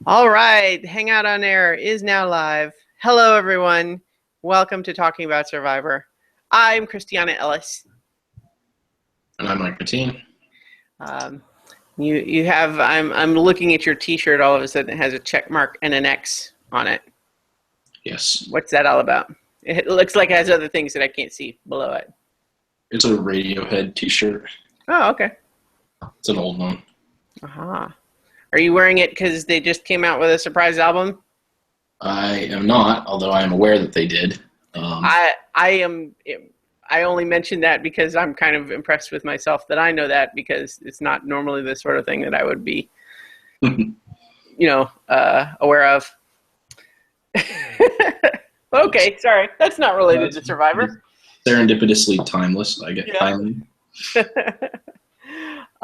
All right, Hangout on Air is now live. Hello, everyone. Welcome to Talking About Survivor. I'm Christiana Ellis. And I'm Mike 13. You have. I'm looking at your T-shirt. All of a sudden, it has a check mark and an X on it. Yes. What's that all about? It looks like it has other things that I can't see below it. It's a Radiohead t-shirt. Oh, okay. It's an old one. Aha. Are you wearing it because they just came out with a surprise album? I am not, although I am aware that they did. I am. I only mention that because I'm kind of impressed with myself that I know that, because it's not normally the sort of thing that I would be, aware of. Okay, sorry. That's not related to Survivor. Serendipitously timeless. I get timely.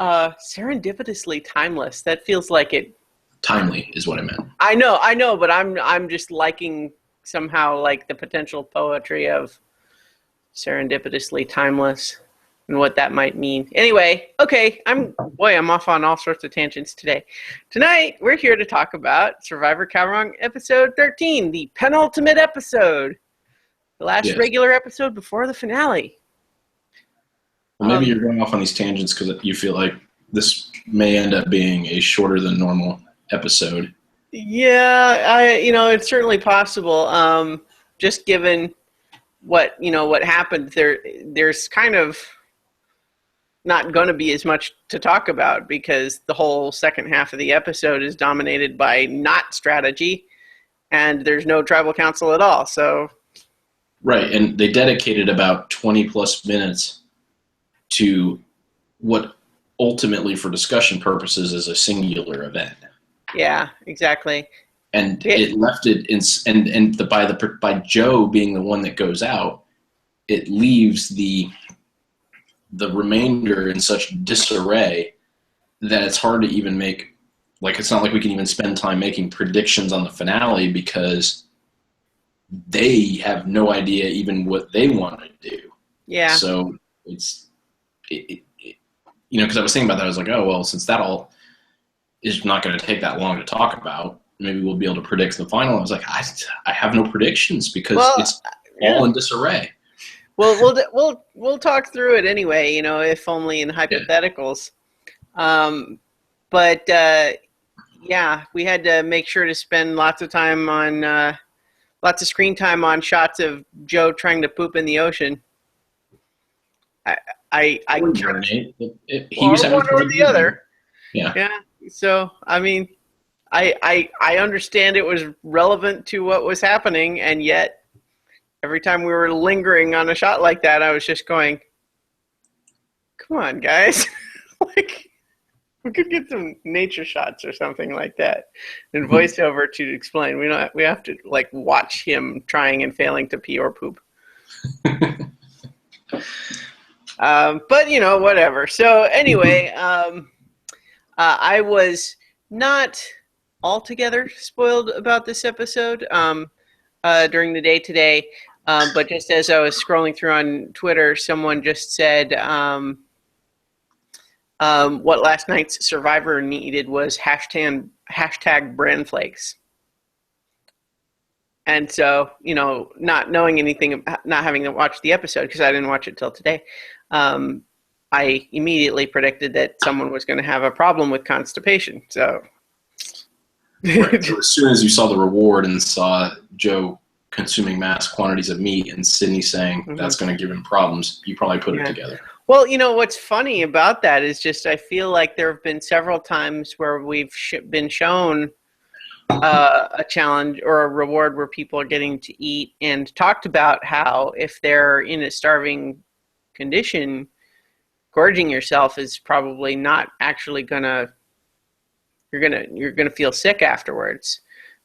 Serendipitously timeless. That feels like it. Timely is what I meant. I know, but I'm just liking somehow like the potential poetry of serendipitously timeless and what that might mean. Anyway, okay, I'm off on all sorts of tangents today. Tonight, we're here to talk about Survivor Kaoh Rong episode 13, the penultimate episode, the last regular episode before the finale. Well, maybe you're going off on these tangents because you feel like this may end up being a shorter than normal episode. Yeah, it's certainly possible. Just given what happened, there's kind of not going to be as much to talk about because the whole second half of the episode is dominated by not strategy, and there's no tribal council at all. So, right, and they dedicated about 20 plus minutes to what ultimately, for discussion purposes, is a singular event. Yeah, exactly. And it left it in, by Joe being the one that goes out, it leaves the remainder in such disarray that it's hard to even make, like, it's not like we can even spend time making predictions on the finale because they have no idea even what they want to do. Yeah. So it's, because I was thinking about that, I was like, oh, well, since that all is not going to take that long to talk about, maybe we'll be able to predict the final. I was like, I have no predictions because it's all in disarray. Well, we'll talk through it anyway, if only in hypotheticals. But we had to make sure to spend lots of time on, lots of screen time on shots of Joe trying to poop in the ocean. He was having one or the other. Yeah. So, I mean, I understand it was relevant to what was happening, and yet every time we were lingering on a shot like that, I was just going, come on, guys. Like, we could get some nature shots or something like that and voiceover to explain. We have to, like, watch him trying and failing to pee or poop. But, whatever. So, anyway, I was not altogether spoiled about this episode during the day today. But just as I was scrolling through on Twitter, someone just said what last night's Survivor needed was hashtag brand flakes. And so, not knowing anything, not having to watch the episode because I didn't watch it till today, I immediately predicted that someone was going to have a problem with constipation. So, right. So as soon as you saw the reward and saw Joe consuming mass quantities of meat and Sydney saying that's going to give him problems, you probably put it together. Well, what's funny about that is just I feel like there have been several times where we've been shown a challenge or a reward where people are getting to eat and talked about how if they're in a starving condition, gorging yourself is probably not actually you're gonna feel sick afterwards.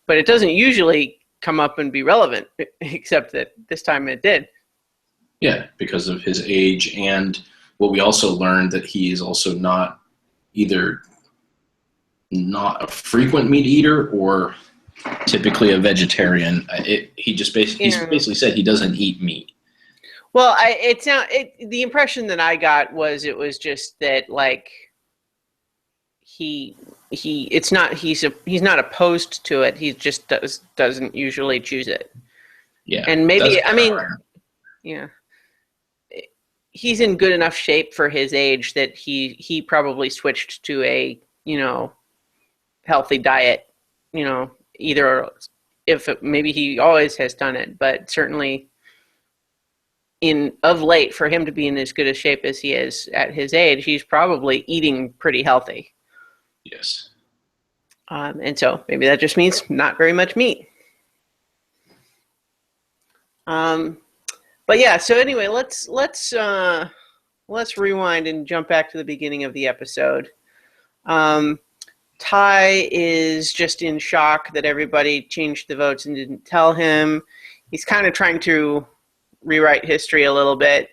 But it doesn't usually come up and be relevant, except that this time it did. Yeah, because of his age, and what we also learned that he is also not a frequent meat eater or typically a vegetarian. He basically said he doesn't eat meat. Well, the impression that I got was it was just that, like, he he's not opposed to it. He just doesn't usually choose it. Yeah. And maybe, I mean, yeah, he's in good enough shape for his age that he probably switched to a, healthy diet, either maybe he always has done it, but certainly of late, for him to be in as good a shape as he is at his age, he's probably eating pretty healthy. Yes. And so maybe that just means not very much meat. But yeah, so anyway, let's rewind and jump back to the beginning of the episode. Ty is just in shock that everybody changed the votes and didn't tell him. He's kind of trying to rewrite history a little bit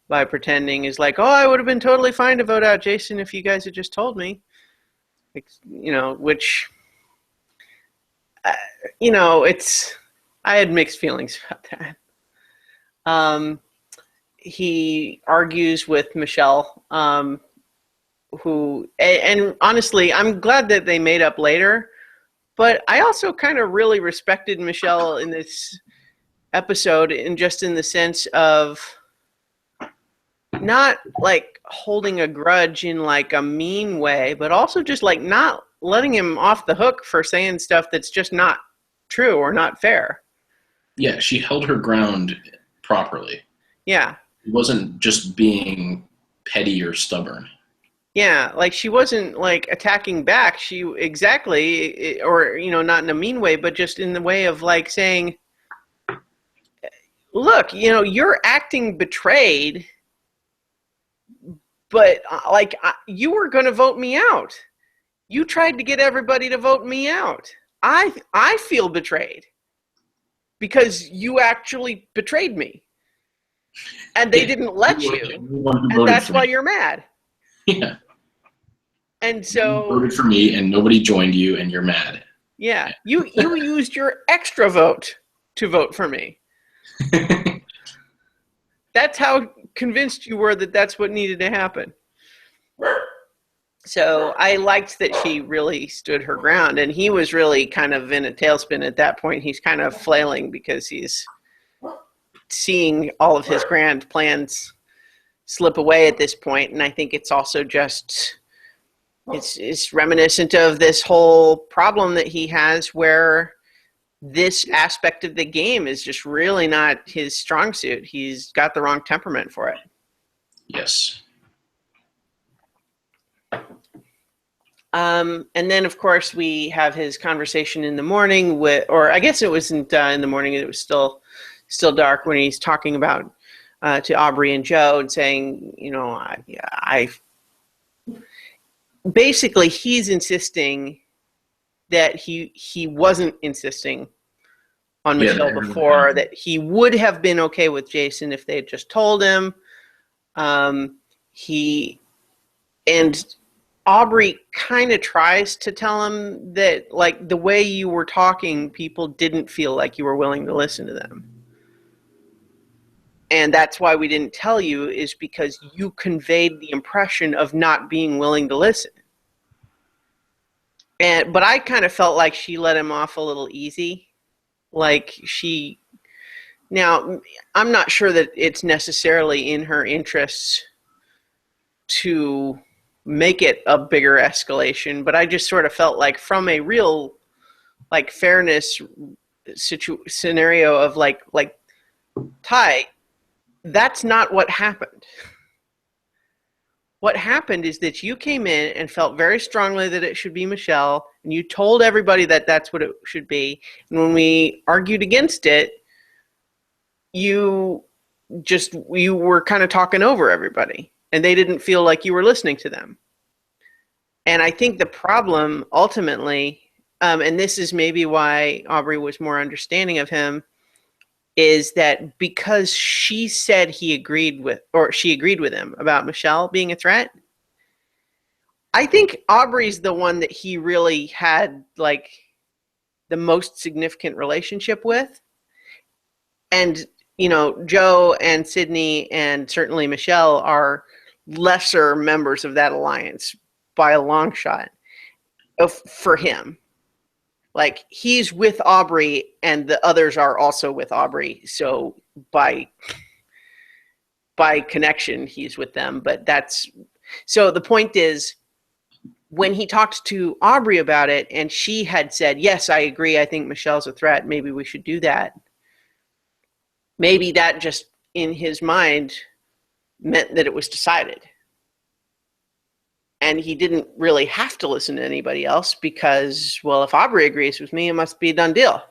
by pretending is like, oh, I would have been totally fine to vote out Jason if you guys had just told me. Which, I had mixed feelings about that. He argues with Michelle, who, and honestly, I'm glad that they made up later, but I also kind of really respected Michelle in this episode, in the sense of not like holding a grudge in like a mean way, but also just like not letting him off the hook for saying stuff that's just not true or not fair. Yeah, she held her ground properly. Yeah. It wasn't just being petty or stubborn. Yeah, like she wasn't like attacking back. She exactly, or, not in a mean way, but just in the way of like saying, look, you're acting betrayed, but you were going to vote me out. You tried to get everybody to vote me out. I feel betrayed because you actually betrayed me. And they didn't let you. And that's why you're mad. Yeah. And so you voted for me and nobody joined you and you're mad. Yeah. You used your extra vote to vote for me. That's how convinced you were that that's what needed to happen. So I liked that she really stood her ground, and he was really kind of in a tailspin at that point. He's kind of flailing because he's seeing all of his grand plans slip away at this point, and I think it's also just it's reminiscent of this whole problem that he has where this aspect of the game is just really not his strong suit. He's got the wrong temperament for it. Yes. And then, of course, we have his conversation in the morning or I guess it wasn't in the morning. It was still dark when he's talking about to Aubrey and Joe and saying, basically he's insisting that he wasn't insisting on Michelle before, that he would have been okay with Jason if they had just told him. And Aubrey kind of tries to tell him that, like, the way you were talking, people didn't feel like you were willing to listen to them. And that's why we didn't tell you, is because you conveyed the impression of not being willing to listen. But I kind of felt like she let him off a little easy. Now, I'm not sure that it's necessarily in her interests to make it a bigger escalation, but I just sort of felt like from a real, like, fairness scenario of like Ty, that's not what happened. What happened is that you came in and felt very strongly that it should be Michelle, and you told everybody that that's what it should be. And when we argued against it, you were kind of talking over everybody, and they didn't feel like you were listening to them. And I think the problem ultimately, and this is maybe why Aubrey was more understanding of him, is that because she said she agreed with him about Michelle being a threat, I think Aubrey's the one that he really had like the most significant relationship with. And, Joe and Sydney and certainly Michelle are lesser members of that alliance by a long shot. for him. Like, he's with Aubrey and the others are also with Aubrey. So by connection, he's with them. But so the point is, when he talked to Aubrey about it and she had said, yes, I agree, I think Michelle's a threat, maybe we should do that. Maybe that just in his mind meant that it was decided. And he didn't really have to listen to anybody else because, well, if Aubrey agrees with me, it must be a done deal.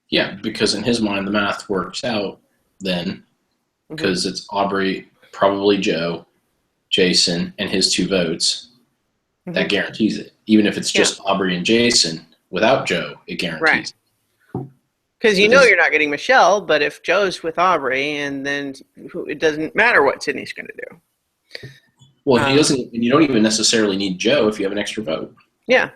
Yeah, because in his mind, the math works out then, because it's Aubrey, probably Joe, Jason, and his 2 votes. That guarantees it. Even if it's just Aubrey and Jason, without Joe, it guarantees it. Because you're not getting Michelle, but if Joe's with Aubrey, and then it doesn't matter what Sydney's going to do. Well, he doesn't. You don't even necessarily need Joe if you have an extra vote. Yeah.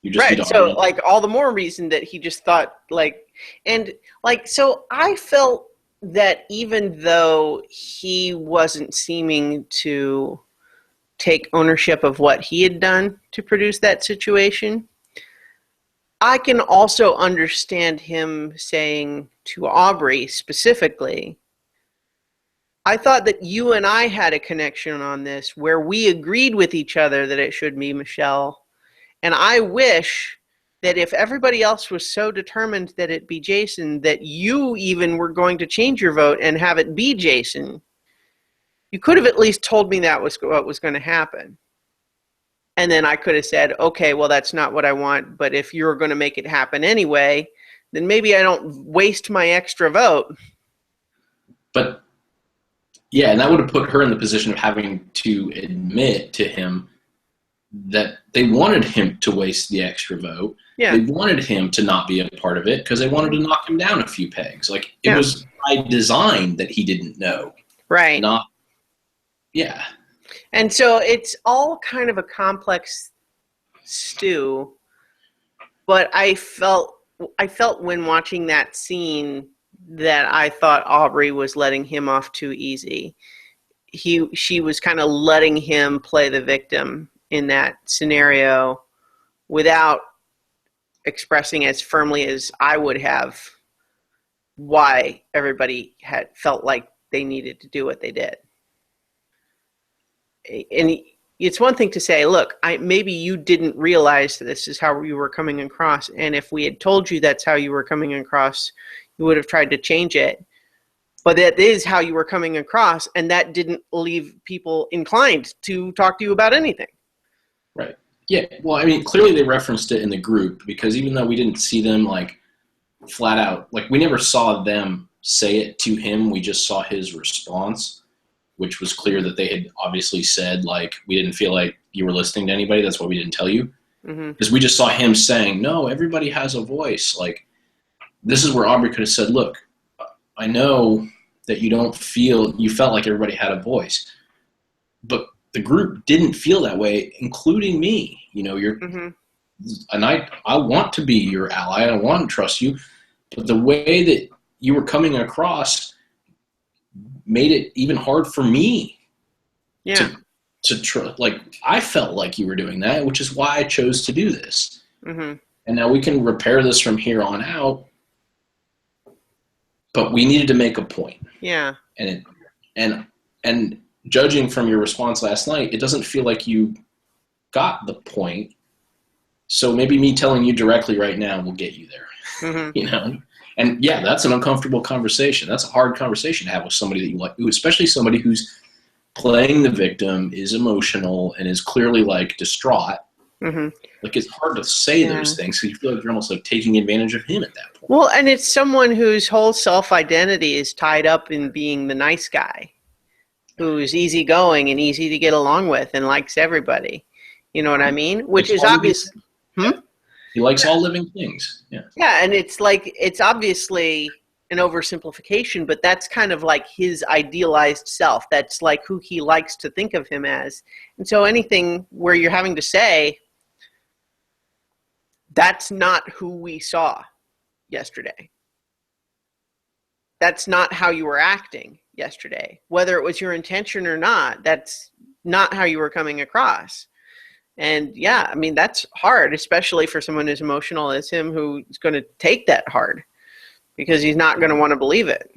You just need Aubrey. So, like, all the more reason that he just thought, like, and like, so I felt that even though he wasn't seeming to take ownership of what he had done to produce that situation, I can also understand him saying to Aubrey specifically, I thought that you and I had a connection on this where we agreed with each other that it should be Michelle. And I wish that if everybody else was so determined that it be Jason, that you even were going to change your vote and have it be Jason. You could have at least told me that was what was going to happen. And then I could have said, okay, well, that's not what I want. But if you're going to make it happen anyway, then maybe I don't waste my extra vote. But, yeah, and that would have put her in the position of having to admit to him that they wanted him to waste the extra vote. Yeah. They wanted him to not be a part of it because they wanted to knock him down a few pegs. Like, it was by design that he didn't know. Right. Yeah. And so it's all kind of a complex stew, but I felt when watching that scene that I thought Aubrey was letting him off too easy. She was kind of letting him play the victim in that scenario without expressing as firmly as I would have why everybody had felt like they needed to do what they did. And it's one thing to say, look, maybe you didn't realize this is how you were coming across. And if we had told you that's how you were coming across, you would have tried to change it. But that is how you were coming across. And that didn't leave people inclined to talk to you about anything. Right. Yeah. Well, I mean, clearly they referenced it in the group because even though we didn't see them like flat out, like we never saw them say it to him. We just saw his response, which was clear that they had obviously said, like, we didn't feel like you were listening to anybody. That's why we didn't tell you. Because we just saw him saying, no, everybody has a voice. Like, this is where Aubrey could have said, look, I know that you felt like everybody had a voice. But the group didn't feel that way, including me. You know, and I want to be your ally. I want to trust you. But the way that you were coming across made it even hard for me to like, I felt like you were doing that, which is why I chose to do this. And now we can repair this from here on out, but we needed to make a point. Yeah. And judging from your response last night, it doesn't feel like you got the point. So maybe me telling you directly right now will get you there, you know? And yeah, that's an uncomfortable conversation. That's a hard conversation to have with somebody that you like, especially somebody who's playing the victim, is emotional, and is clearly like distraught. Like, it's hard to say those things because you feel like you're almost like taking advantage of him at that point. Well, and it's someone whose whole self-identity is tied up in being the nice guy, who's easygoing and easy to get along with and likes everybody. You know what I mean? Which is obvious. He likes all living things. Yeah. Yeah, and it's like, it's obviously an oversimplification, but that's kind of like his idealized self. That's like who he likes to think of him as. And so anything where you're having to say, that's not who we saw yesterday. That's not how you were acting yesterday. Whether it was your intention or not, that's not how you were coming across. And yeah, I mean, that's hard, especially for someone as emotional as him, who's going to take that hard because he's not going to want to believe it.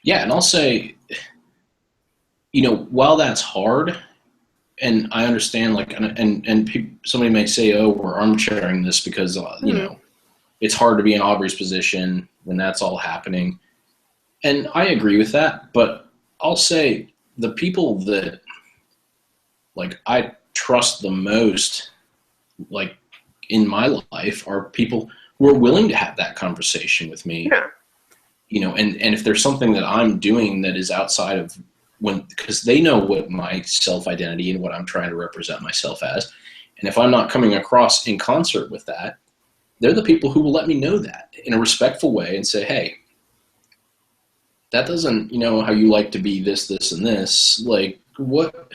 Yeah, and I'll say, while that's hard, and I understand, like, somebody may say, "Oh, we're armchairing this because it's hard to be in Aubrey's position when that's all happening," and I agree with that. But I'll say the people that, like, I trust the most, like, in my life, are people who are willing to have that conversation with me. Yeah. And if there's something that I'm doing that is outside of because they know what my self-identity and what I'm trying to represent myself as. And if I'm not coming across in concert with that, they're the people who will let me know that in a respectful way and say, hey, that doesn't, how you like to be this, this, and this. Like, what?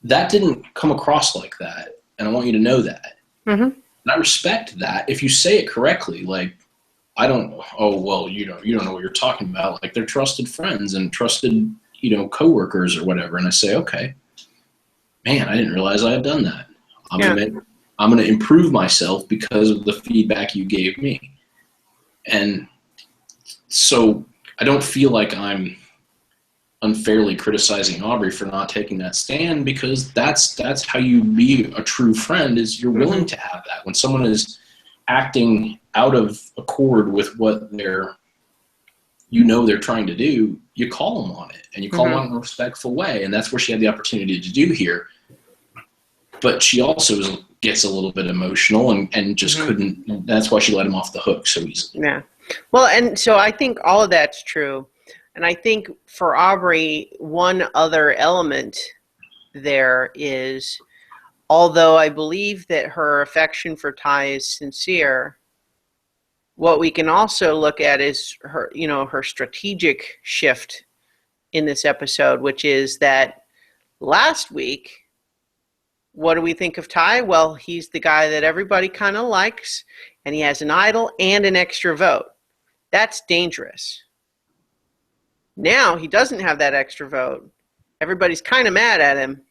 That didn't come across like that. And I want you to know that. Mm-hmm. And I respect that if you say it correctly. Like, I don't, oh, well, you don't know what you're talking about. Like, they're trusted friends and trusted, coworkers or whatever. And I say, okay, man, I didn't realize I had done that. I'm going to improve myself because of the feedback you gave me. And so I don't feel like I'm unfairly criticizing Aubrey for not taking that stand, because that's how you be a true friend, is you're willing to have that. When someone is acting out of accord with what they're trying to do, you call them on it, and you call them on in a respectful way. And that's where she had the opportunity to do here. But she also gets a little bit emotional and just couldn't. That's why she let him off the hook so easily. Yeah. Well, and so I think all of that's true. And I think for Aubrey, one other element there is, although I believe that her affection for Ty is sincere, what we can also look at is her, her strategic shift in this episode, which is that last week, what do we think of Ty? Well, he's the guy that everybody kind of likes, and he has an idol and an extra vote. That's dangerous. Now he doesn't have that extra vote. Everybody's kind of mad at him,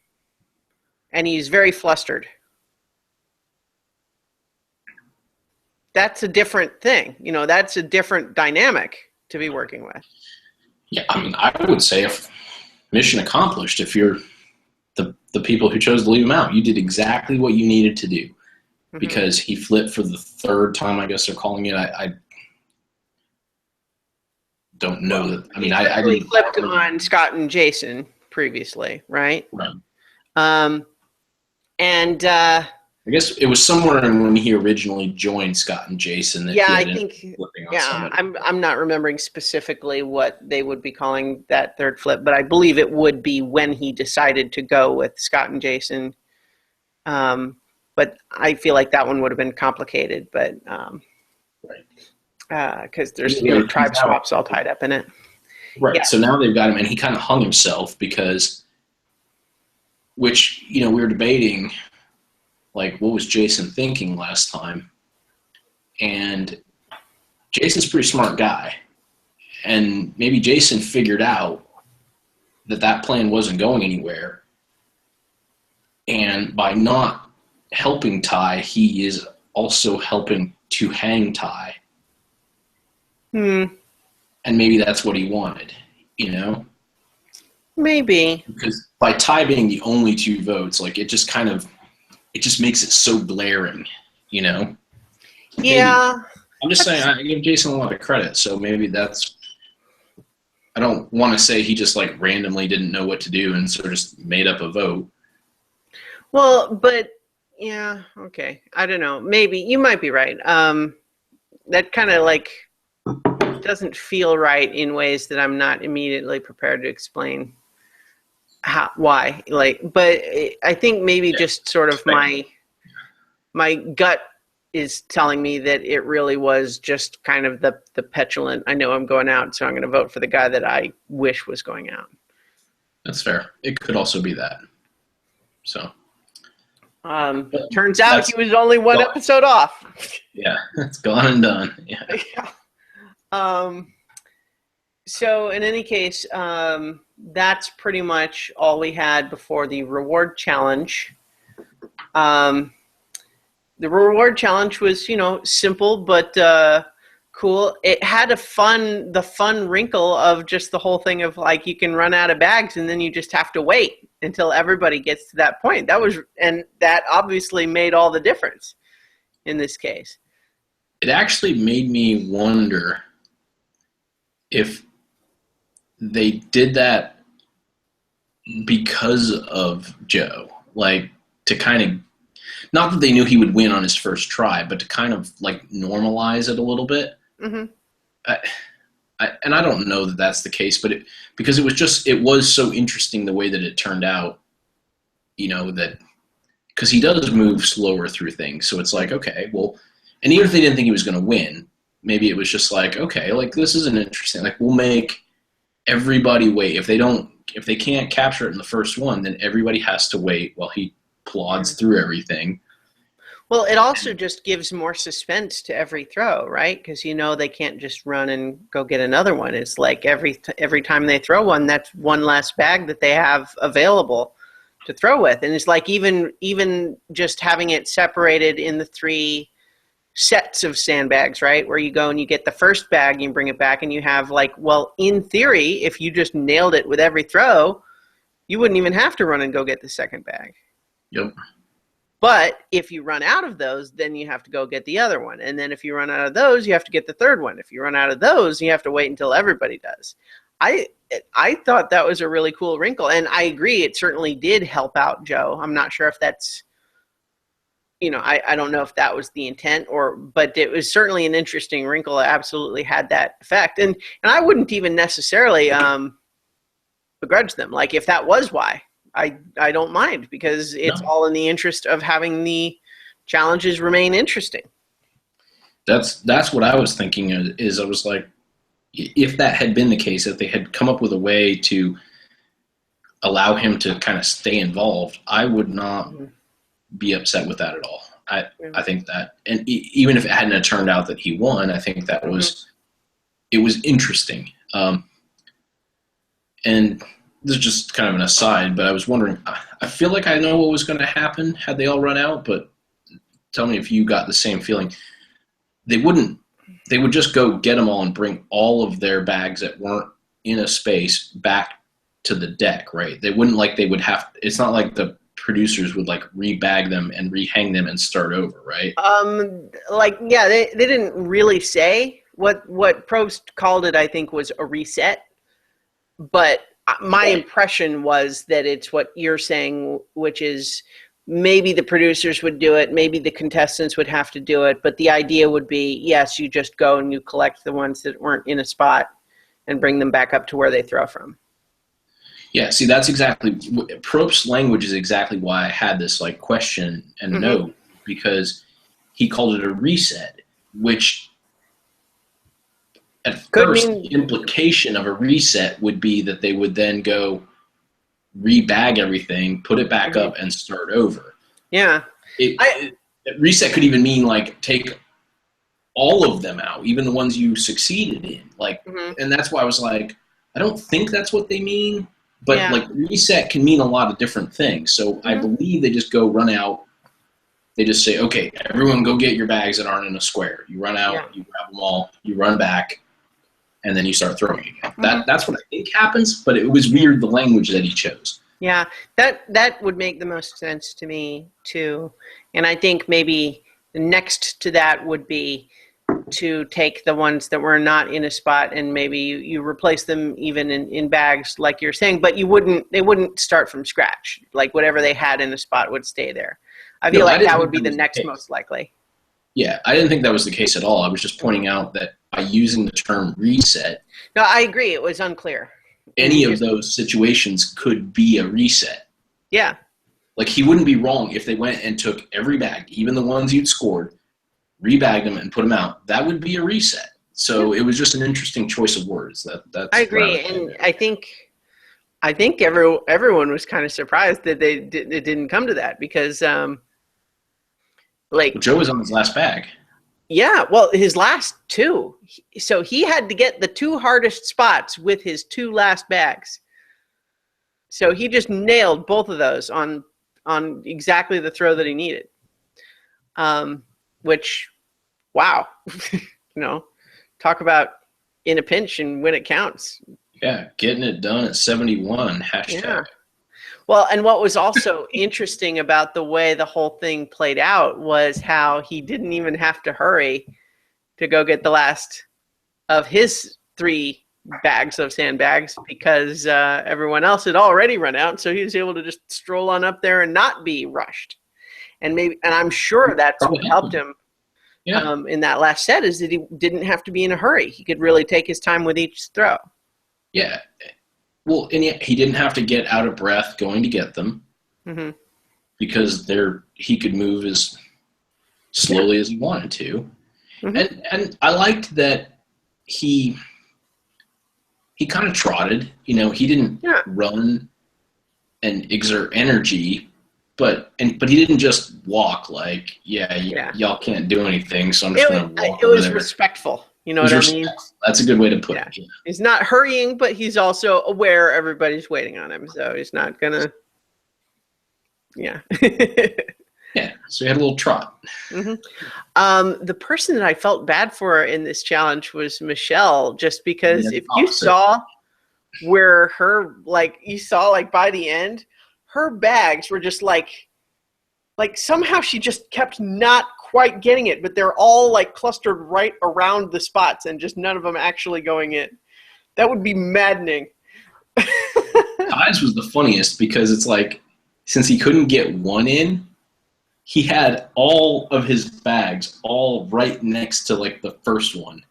and he's very flustered. That's a different thing. That's a different dynamic to be working with. Yeah, I mean, I would say if mission accomplished, if you're the people who chose to leave him out, you did exactly what you needed to do, because he flipped for the third time, I guess they're calling it. I don't know that. I mean, I didn't flipped on Scott and Jason previously, right? Right. And I guess it was somewhere when he originally joined Scott and Jason. That I think. I'm not remembering specifically what they would be calling that third flip, but I believe it would be when he decided to go with Scott and Jason. But I feel like that one would have been complicated, but because there's tribe swaps all tied up in it. Right. Yeah. So now they've got him, and he kind of hung himself because, which we were debating. Like, what was Jason thinking last time? And Jason's a pretty smart guy. And maybe Jason figured out that plan wasn't going anywhere. And by not helping Ty, he is also helping to hang Ty. And maybe that's what he wanted, Maybe. Because by Ty being the only two votes, like, it just makes it so glaring, Yeah. Maybe. I'm just saying, I give Jason a lot of credit, so maybe that's. I don't want to say he just like randomly didn't know what to do and so just made up a vote. Well, but yeah, okay. I don't know. Maybe you might be right. That kind of like doesn't feel right in ways that I'm not immediately prepared to explain why. But I think maybe just sort of my gut is telling me that it really was just kind of the petulant, I know I'm going out, so I'm going to vote for the guy that I wish was going out. That's fair. It could also be that. So. Turns out he was only one episode off. Yeah, it's gone and done. Yeah. So in any case, that's pretty much all we had before the reward challenge. The reward challenge was, simple but cool. It had the fun wrinkle of just the whole thing of like you can run out of bags and then you just have to wait until everybody gets to that point. That obviously made all the difference in this case. It actually made me wonder if they did that because of Joe, like to kind of, not that they knew he would win on his first try, but to kind of like normalize it a little bit. Mm-hmm. And I don't know that that's the case, but because it was so interesting the way that it turned out, that because he does move slower through things. So it's like, okay, well, and even if they didn't think he was going to win, maybe it was just like, okay, like this isn't interesting. Like we'll make everybody wait. If they can't capture it in the first one, then everybody has to wait while he plods through everything. Well, it also just gives more suspense to every throw, right? Because they can't just run and go get another one. It's like every time they throw one, that's one less bag that they have available to throw with. And it's like even just having it separated in the 3 sets of sandbags, right? Where you go and you get the first bag, you bring it back, and you have in theory, if you just nailed it with every throw, you wouldn't even have to run and go get the second bag. Yep. But if you run out of those, then you have to go get the other one. And then if you run out of those, you have to get the third one. If you run out of those, you have to wait until everybody does. I thought that was a really cool wrinkle. And I agree, it certainly did help out Joe. I'm not sure if that's, I don't know if that was the intent but it was certainly an interesting wrinkle. It absolutely had that effect. And I wouldn't even necessarily begrudge them. Like if that was why. I don't mind because it's all in the interest of having the challenges remain interesting. That's what I was thinking is I was like, if that had been the case, if they had come up with a way to allow him to kind of stay involved, I would not be upset with that at all. I think that, and even if it hadn't turned out that he won, I think that it was interesting. And this is just kind of an aside, but I was wondering, I feel like I know what was going to happen had they all run out, but tell me if you got the same feeling. They would just go get them all and bring all of their bags that weren't in a space back to the deck, right? They wouldn't it's not like the producers would rebag them and rehang them and start over, right? They didn't really say what Probst called it. I think was a reset, but my impression was that it's what you're saying, which is maybe the producers would do it, maybe the contestants would have to do it, but the idea would be, yes, you just go and you collect the ones that weren't in a spot and bring them back up to where they throw from. Yeah, see, that's exactly – Probst's language is exactly why I had this question and note, because he called it a reset, which – at first, the implication of a reset would be that they would then go rebag everything, put it back up, and start over. Yeah. Reset could even mean take all of them out, even the ones you succeeded in. And that's why I was like, I don't think that's what they mean, but reset can mean a lot of different things. So I believe they just go run out. They just say, okay, everyone go get your bags that aren't in a square. You run out, you grab them all, you run back, and then you start throwing again. That's what I think happens, but it was weird the language that he chose. Yeah, that would make the most sense to me too. And I think maybe the next to that would be to take the ones that were not in a spot and maybe you replace them even in bags like you're saying, but they wouldn't start from scratch. Whatever they had in a spot would stay there. I feel like that would be the next most likely. Yeah, I didn't think that was the case at all. I was just pointing out that by using the term reset. No, I agree. It was unclear. Any of those situations could be a reset. Yeah. He wouldn't be wrong if they went and took every bag, even the ones you'd scored, rebagged them and put them out. That would be a reset. So it was just an interesting choice of words. That's I agree. And I think everyone was kind of surprised that it didn't come to that because Joe was on his last bag. Yeah, well, his last 2. So he had to get the 2 hardest spots with his 2 last bags. So he just nailed both of those on exactly the throw that he needed. Which, wow, talk about in a pinch and when it counts. Yeah, getting it done at 71, hashtag. Yeah. Well, and what was also interesting about the way the whole thing played out was how he didn't even have to hurry to go get the last of his 3 bags of sandbags because everyone else had already run out. So he was able to just stroll on up there and not be rushed. And I'm sure that's what helped him in that last set, is that he didn't have to be in a hurry. He could really take his time with each throw. Yeah. Well, and he didn't have to get out of breath going to get them because he could move as slowly as he wanted to. And I liked that he kind of trotted. He didn't run and exert energy, but he didn't just walk like, y'all can't do anything, so I'm just going to walk. It was respectful. You know what I mean? That's a good way to put it. Yeah. He's not hurrying, but he's also aware everybody's waiting on him, so he's not gonna. Yeah. Yeah. So he had a little trot. The person that I felt bad for in this challenge was Michelle, just because if you saw where her by the end, her bags were just like somehow she just kept not quite getting it, but they're all like clustered right around the spots and just none of them actually going in. That would be maddening. Ty's was the funniest because it's like, since he couldn't get one in, he had all of his bags all right next to like the first one.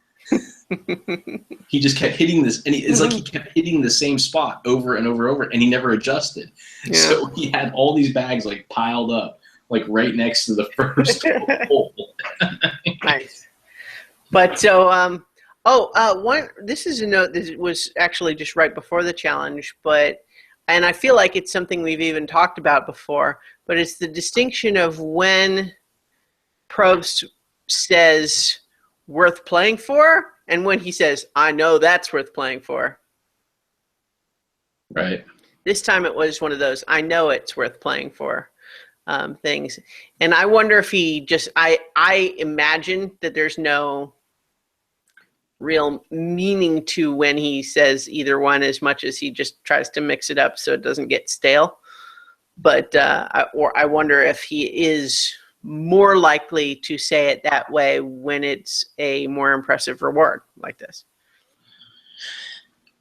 He just kept hitting this, and it's like he kept hitting the same spot over and over and over, and he never adjusted. Yeah. So he had all these bags like piled up, like right next to the first hole. Nice. But so, this is a note that was actually just right before the challenge, and I feel like it's something we've even talked about before, but it's the distinction of when Probst says worth playing for and when he says, I know that's worth playing for. Right. This time it was one of those, I know it's worth playing for things. And I wonder if he just, I imagine that there's no real meaning to when he says either one, as much as he just tries to mix it up so it doesn't get stale. But I wonder if he is more likely to say it that way when it's a more impressive reward like this.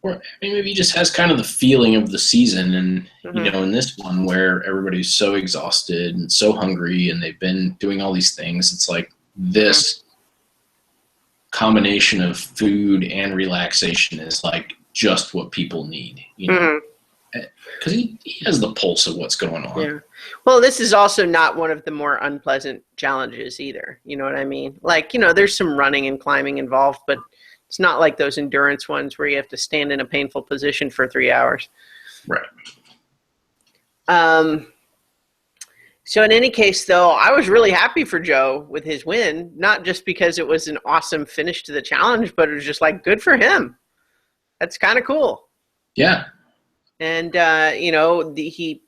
Or maybe he just has kind of the feeling of the season, and in this one where everybody's so exhausted and so hungry and they've been doing all these things, it's like this combination of food and relaxation is like just what people need, because he has the pulse of what's going on. Yeah. Well, this is also not one of the more unpleasant challenges either. You know what I mean? Like, there's some running and climbing involved, but it's not like those endurance ones where you have to stand in a painful position for 3 hours. Right. So in any case, though, I was really happy for Joe with his win, not just because it was an awesome finish to the challenge, but it was just like, good for him. That's kind of cool. Yeah. And, he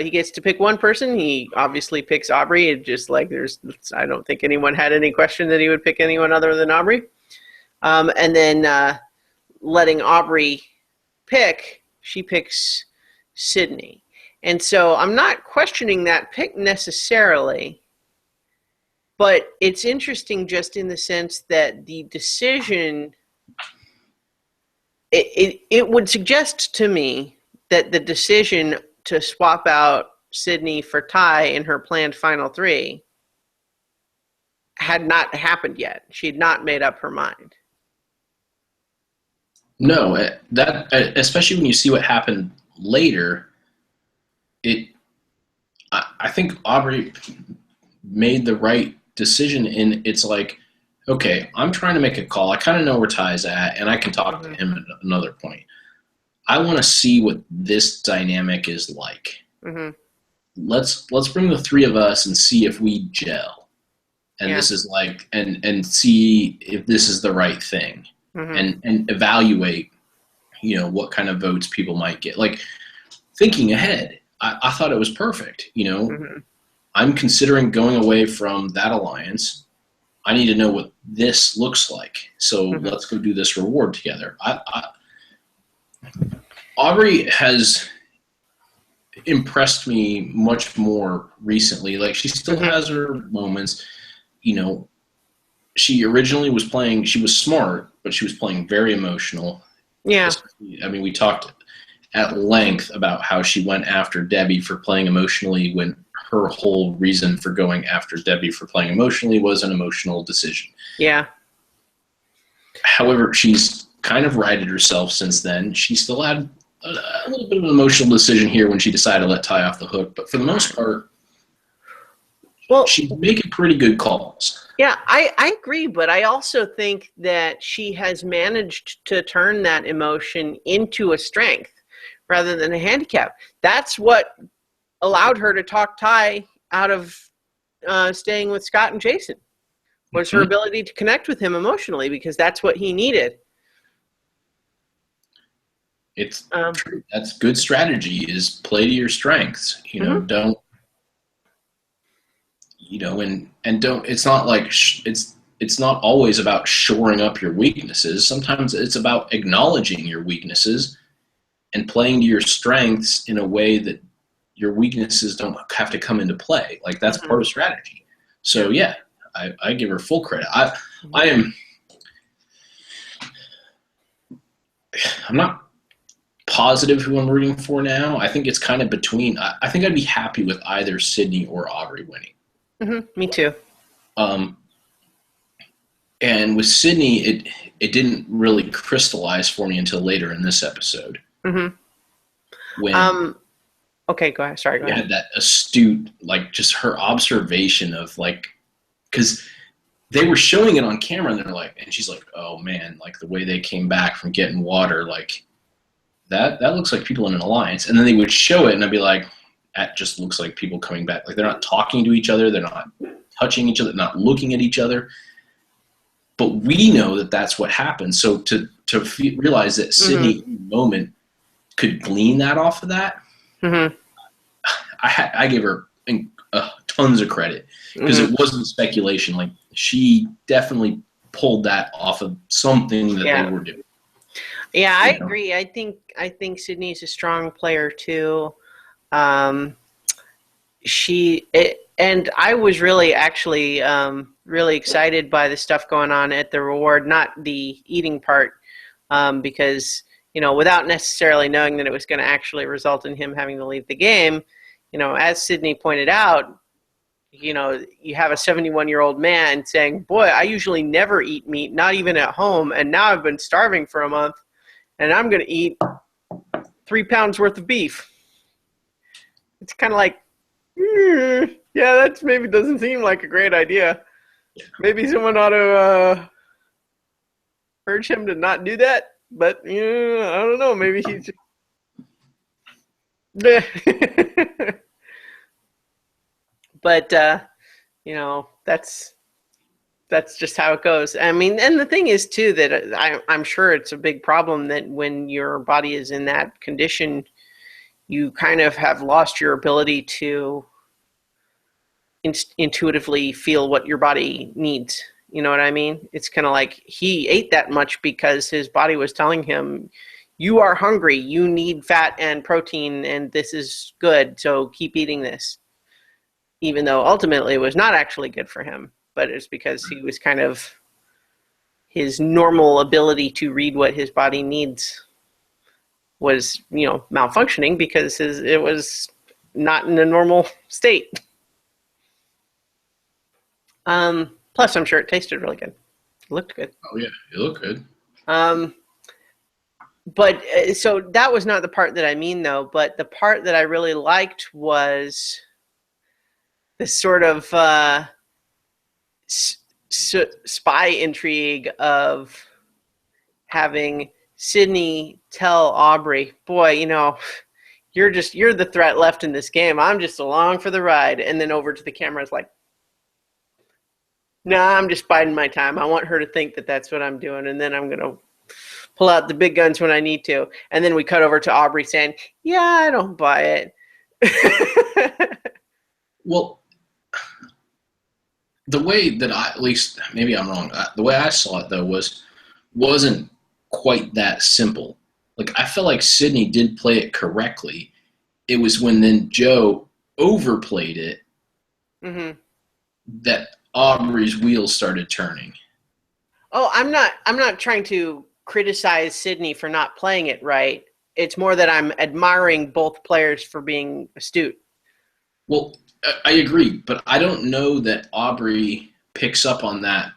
gets to pick one person. He obviously picks Aubrey. It just like I don't think anyone had any question that he would pick anyone other than Aubrey. And then letting Aubrey pick, she picks Sydney. And so I'm not questioning that pick necessarily, but it's interesting just in the sense that the decision, it would suggest to me that the decision to swap out Sydney for Ty in her planned final 3 had not happened yet. She had not made up her mind. No, that especially when you see what happened later, I think Aubrey made the right decision. It's like, okay, I'm trying to make a call. I kind of know where Ty's at, and I can talk to him at another point. I want to see what this dynamic is like. Let's bring the 3 of us and see if we gel. And this is like, and see if this is the right thing, and evaluate, what kind of votes people might get. Like, thinking ahead. I thought it was perfect. Mm-hmm. I'm considering going away from that alliance. I need to know what this looks like. So let's go do this reward together. Aubrey has impressed me much more recently. Like, she still has her moments. She originally was playing, she was smart, but she was playing very emotional. Yeah. I mean, we talked at length about how she went after Debbie for playing emotionally when her whole reason for going after Debbie for playing emotionally was an emotional decision. Yeah. However, she's kind of righted herself since then. She still had a little bit of an emotional decision here when she decided to let Ty off the hook, but for the most part, she's making pretty good calls. Yeah, I agree, but I also think that she has managed to turn that emotion into a strength rather than a handicap. That's what allowed her to talk Ty out of staying with Scott and Jason, was her ability to connect with him emotionally, because that's what he needed. It's true. That's good strategy, is play to your strengths. Don't and don't, it's not like it's not always about shoring up your weaknesses. Sometimes it's about acknowledging your weaknesses and playing to your strengths in a way that your weaknesses don't have to come into play. Like, that's part of strategy. So yeah, I give her full credit. I'm not positive who I'm rooting for now. I think it's kind of between. I think I'd be happy with either Sydney or Aubrey winning. Me too. And with Sydney, it didn't really crystallize for me until later in this episode. When okay, go ahead. Sorry, go ahead. Had that astute, like, just her observation of, like, because they were showing it on camera, and they're like, and she's like, oh man, like, the way they came back from getting water, like, that looks like people in an alliance. And then they would show it, and I'd be like, that just looks like people coming back. Like, they're not talking to each other, they're not touching each other, not looking at each other. But we know that that's what happened. So to realize that Sydney in the moment could glean that off of that, I gave her tons of credit, because it wasn't speculation. Like, she definitely pulled that off of something that they were doing. Yeah, I agree. I think Sydney's a strong player too. And I was really really excited by the stuff going on at the reward, not the eating part, because, without necessarily knowing that it was going to actually result in him having to leave the game, as Sydney pointed out, you have a 71-year-old man saying, boy, I usually never eat meat, not even at home, and now I've been starving for a month, and I'm going to eat 3 pounds worth of beef. It's kind of like, yeah, that maybe doesn't seem like a great idea. Maybe someone ought to urge him to not do that, but I don't know. Maybe he's. But that's just how it goes. I mean, and the thing is too that I'm sure it's a big problem that when your body is in that condition, you kind of have lost your ability to intuitively feel what your body needs. You know what I mean? It's kind of like he ate that much because his body was telling him, you are hungry, you need fat and protein, and this is good, so keep eating this. Even though ultimately it was not actually good for him, but it's because he was kind of, his normal ability to read what his body needs was, malfunctioning because it was not in a normal state. Plus, I'm sure it tasted really good. It looked good. Oh yeah, it looked good. But so that was not the part that I mean, though. But the part that I really liked was this sort of spy intrigue of having Sydney tell Aubrey, boy, you're the threat left in this game. I'm just along for the ride. And then over to the camera is like, nah, I'm just biding my time. I want her to think that that's what I'm doing, and then I'm going to pull out the big guns when I need to. And then we cut over to Aubrey saying, yeah, I don't buy it. Well, the way that at least, maybe I'm wrong, the way I saw it, though, wasn't quite that simple. Like, I felt like Sydney did play it correctly. It was when then Joe overplayed it that Aubrey's wheels started turning. Oh, I'm not trying to criticize Sydney for not playing it right. It's more that I'm admiring both players for being astute. Well, I agree, but I don't know that Aubrey picks up on that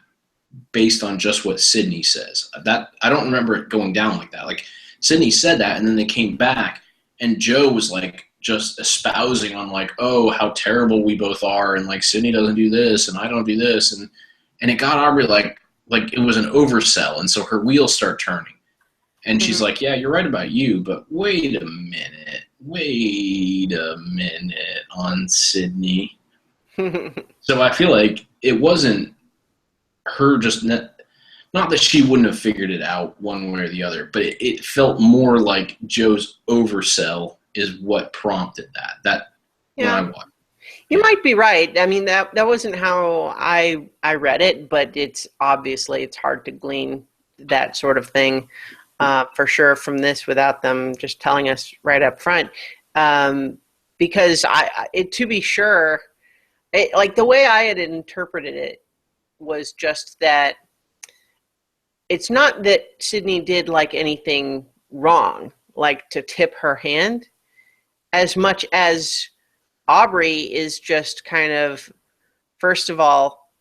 based on just what Sydney says. That I don't remember it going down like that. Like, Sydney said that, and then they came back, and Joe was like just espousing on like, oh, how terrible we both are, and like Sydney doesn't do this, and I don't do this, and it got Aubrey like it was an oversell, and so her wheels start turning, and she's like, yeah, you're right about you, but wait a minute on Sydney. So I feel like it wasn't her just not that she wouldn't have figured it out one way or the other, but it felt more like Joe's oversell is what prompted that. Yeah. When I watched. You might be right. I mean, that wasn't how I read it, but it's hard to glean that sort of thing for sure from this without them just telling us right up front. Because to be sure, like the way I had interpreted it was just that it's not that Sydney did like anything wrong, like to tip her hand, as much as Aubrey is just kind of, first of all,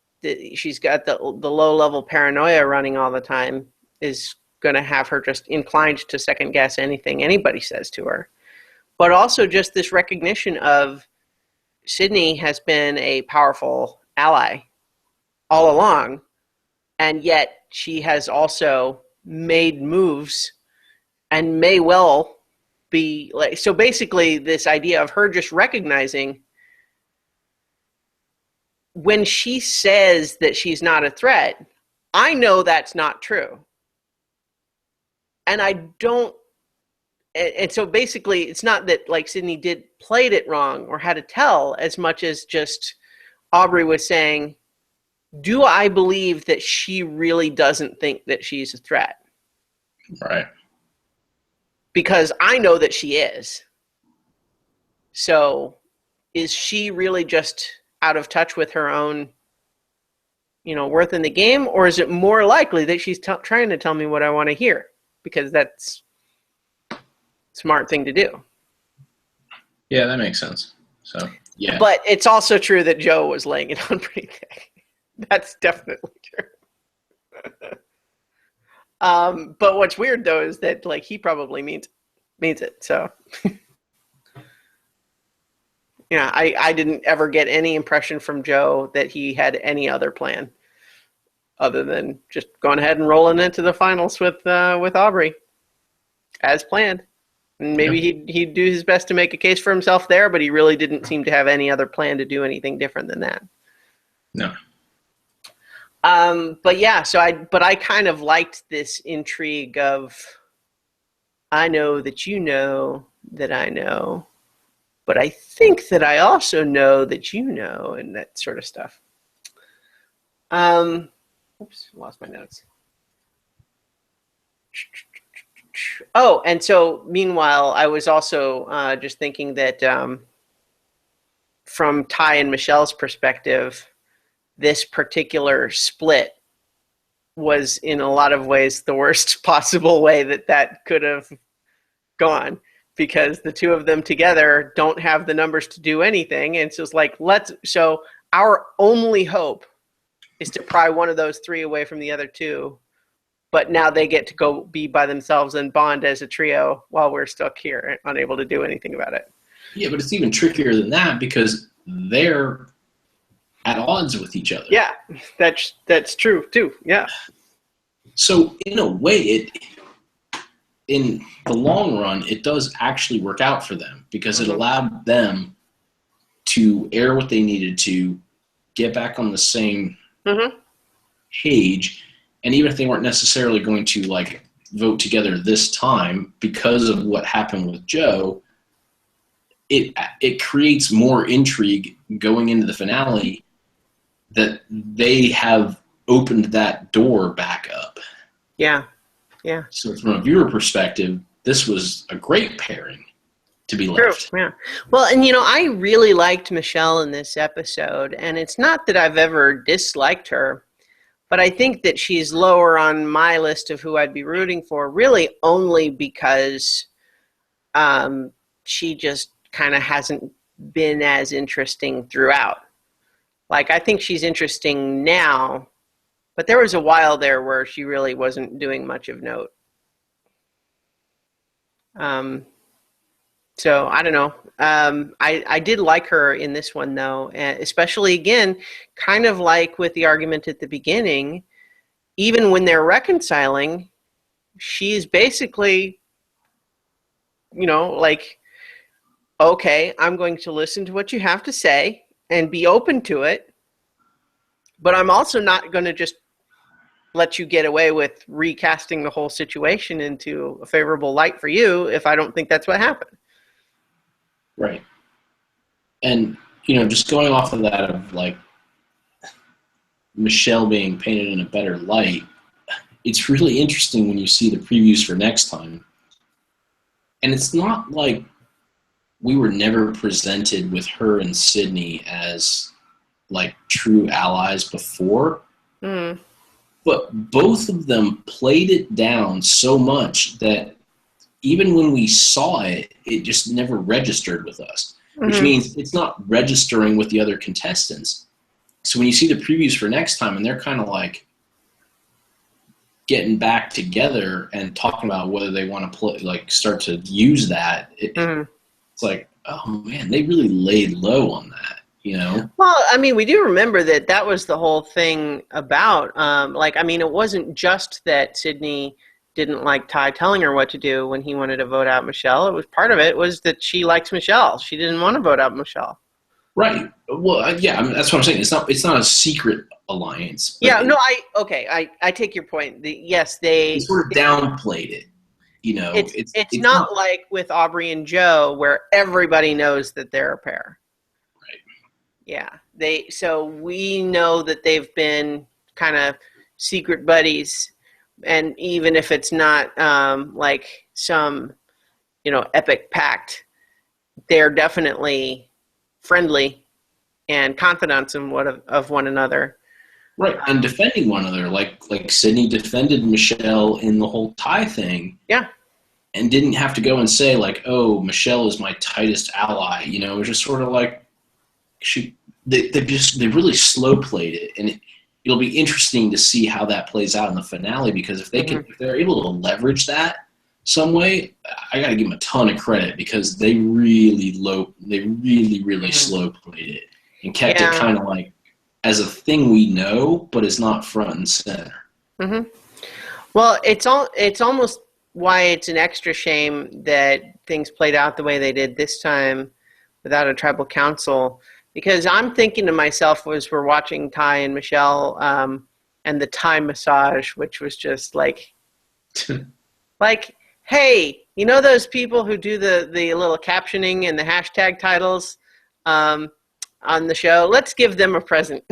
she's got the low-level paranoia running all the time, is going to have her just inclined to second-guess anything anybody says to her. But also just this recognition of Sydney has been a powerful ally all along, and yet she has also made moves and may well be like, so basically this idea of her just recognizing when she says that she's not a threat, I know that's not true. And I don't, and so basically it's not that like Sydney played it wrong or had to tell as much as just Aubrey was saying, do I believe that she really doesn't think that she's a threat? Right. Because I know that she is. So is she really just out of touch with her own, worth in the game? Or is it more likely that she's trying to tell me what I want to hear? Because that's a smart thing to do. Yeah, that makes sense. So, yeah. But it's also true that Joe was laying it on pretty thick. That's definitely true. But what's weird though is that like he probably means it. So yeah, I didn't ever get any impression from Joe that he had any other plan other than just going ahead and rolling into the finals with Aubrey as planned. And maybe he'd do his best to make a case for himself there, but he really didn't seem to have any other plan to do anything different than that. No. But yeah, I kind of liked this intrigue of, I know that you know that I know, but I think that I also know that you know, and that sort of stuff. Oops, lost my notes. Oh, and so meanwhile, I was also just thinking that from Ty and Michelle's perspective, this particular split was in a lot of ways the worst possible way that could have gone, because the two of them together don't have the numbers to do anything. And it's just like, so our only hope is to pry one of those three away from the other two. But now they get to go be by themselves and bond as a trio while we're stuck here, unable to do anything about it. Yeah, but it's even trickier than that because they're at odds with each other. Yeah, that's true too. Yeah. So in a way, in the long run, it does actually work out for them because it allowed them to air what they needed to, get back on the same page, and even if they weren't necessarily going to like vote together this time because of what happened with Joe, it creates more intrigue going into the finale that they have opened that door back up. Yeah. Yeah. So from a viewer perspective, this was a great pairing to be left. True, yeah. Well, and I really liked Michelle in this episode, and it's not that I've ever disliked her, but I think that she's lower on my list of who I'd be rooting for, really only because she just kind of hasn't been as interesting throughout. Like, I think she's interesting now, but there was a while there where she really wasn't doing much of note. So I don't know. I did like her in this one, though, especially, again, kind of like with the argument at the beginning, even when they're reconciling, she's basically, like, okay, I'm going to listen to what you have to say and be open to it, but I'm also not going to just let you get away with recasting the whole situation into a favorable light for you if I don't think that's what happened. Right. And, just going off of that of, like, Michelle being painted in a better light, it's really interesting when you see the previews for next time. And it's not like we were never presented with her and Sydney as, like, true allies before. Mm. But both of them played it down so much that even when we saw it, it just never registered with us, which means it's not registering with the other contestants. So when you see the previews for next time and they're kind of like getting back together and talking about whether they want to play, like, start to use that, it's like, oh man, they really laid low on that, Well, I mean, we do remember that was the whole thing about, it wasn't just that Sydney didn't like Ty telling her what to do when he wanted to vote out Michelle. It was part of it was that she likes Michelle. She didn't want to vote out Michelle. Right. Well, yeah, I mean, that's what I'm saying. It's not a secret alliance. Yeah. No. I take your point. They sort of downplayed it. It's not like with Aubrey and Joe where everybody knows that they're a pair. Right. Yeah. So we know that they've been kind of secret buddies. And even if it's not like some, epic pact, they're definitely friendly and confidants of one another. Right, and defending one another, like Sydney defended Michelle in the whole Ty thing. Yeah. And didn't have to go and say, like, oh, Michelle is my tightest ally. It was just sort of like they really slow played it, and it'll be interesting to see how that plays out in the finale, because if they're able to leverage that some way, I got to give them a ton of credit, because they really slow played it and kept it kind of like as a thing we know, but it's not front and center. Mm-hmm. Well, it's almost why it's an extra shame that things played out the way they did this time without a tribal council. Because I'm thinking to myself as we're watching Ty and Michelle and the Thai massage, which was just like, hey, those people who do the little captioning and the hashtag titles on the show? Let's give them a present.